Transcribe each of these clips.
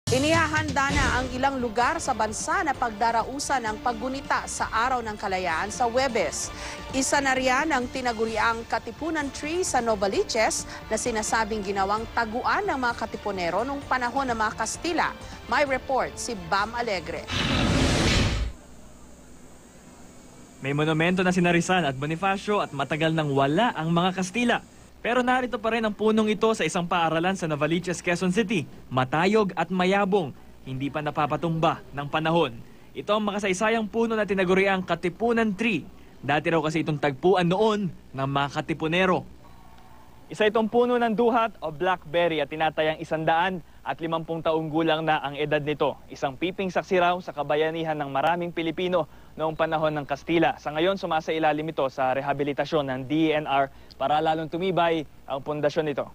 Inihahanda na ang ilang lugar sa bansa na pagdarausan ng paggunita sa Araw ng Kalayaan sa Huwebes. Isa na riyan ang tinaguriang Katipunan Tree sa Novaliches na sinasabing ginawang taguan ng mga Katipunero noong panahon ng mga Kastila. May report si Bam Alegre. May monumento na sina Rizal at Bonifacio at matagal nang wala ang mga Kastila. Pero narito pa rin ang punong ito sa isang paaralan sa Novaliches, Quezon City. Matayog at mayabong, hindi pa napapatumba ng panahon. Ito ang makasaysayang puno na tinaguriang Katipunan Tree. Dati raw kasi itong tagpuan noon ng mga Katipunero. Isa itong puno ng duhat o blackberry at tinatayang 150 taong gulang na ang edad nito. Isang piping saksi raw sa kabayanihan ng maraming Pilipino noong panahon ng Kastila. Sa ngayon, sumasailalim ito sa rehabilitasyon ng DENR para lalong tumibay ang pundasyon nito.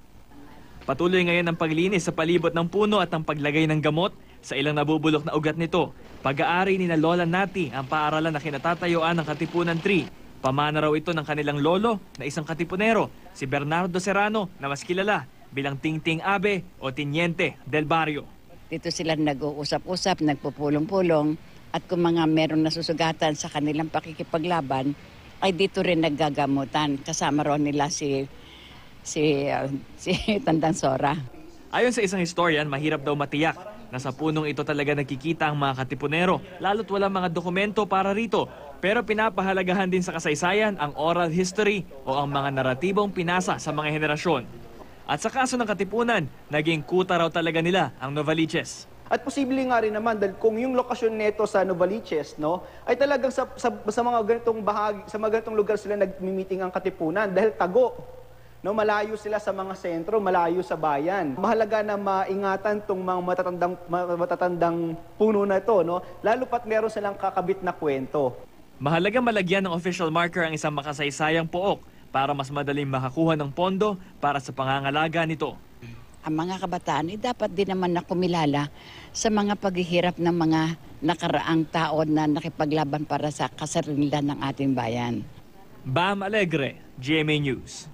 Patuloy ngayon ang paglinis sa palibot ng puno at ang paglagay ng gamot sa ilang nabubulok na ugat nito. Pag-aari ni na Lola Nati ang paaralan na kinatatayuan ng Katipunan Tree. Pamana raw ito ng kanilang lolo na isang Katipunero, si Bernardo Serrano na mas kilala bilang Tingting Abe o Tiniente del Barrio. Dito sila nag-uusap-usap, nagpupulong-pulong at kung mga meron nasusugatan sa kanilang pakikipaglaban, ay dito rin naggagamutan. Kasama ron nila si Tandang Sora. Ayon sa isang historian, mahirap daw matiyak na sa punong ito talaga nagkikita ang mga Katipunero, lalo't walang mga dokumento para rito. Pero pinapahalagahan din sa kasaysayan ang oral history o ang mga naratibong pinasa sa mga henerasyon. At sa kaso ng Katipunan, naging kuta raw talaga nila ang Novaliches. At posible nga rin naman dahil kung yung lokasyon neto sa Novaliches, no, ay talagang sa mga ganitong bahagi, sa mga ganitong lugar sila nagmi-meeting ang Katipunan dahil tago. No, malayo sila sa mga sentro, malayo sa bayan. Mahalaga na maingatan tong mga matatandang puno na ito, no, lalo pat meron silang kakabit na kwento. Mahalaga malagyan ng official marker ang isang makasaysayang pook para mas madaling makakuha ng pondo para sa pangangalaga nito. Ang mga kabataan ay dapat din naman na kumilala sa mga paghihirap ng mga nakaraang taon na nakipaglaban para sa kasarinlan ng ating bayan. Bam Alegre, GMA News.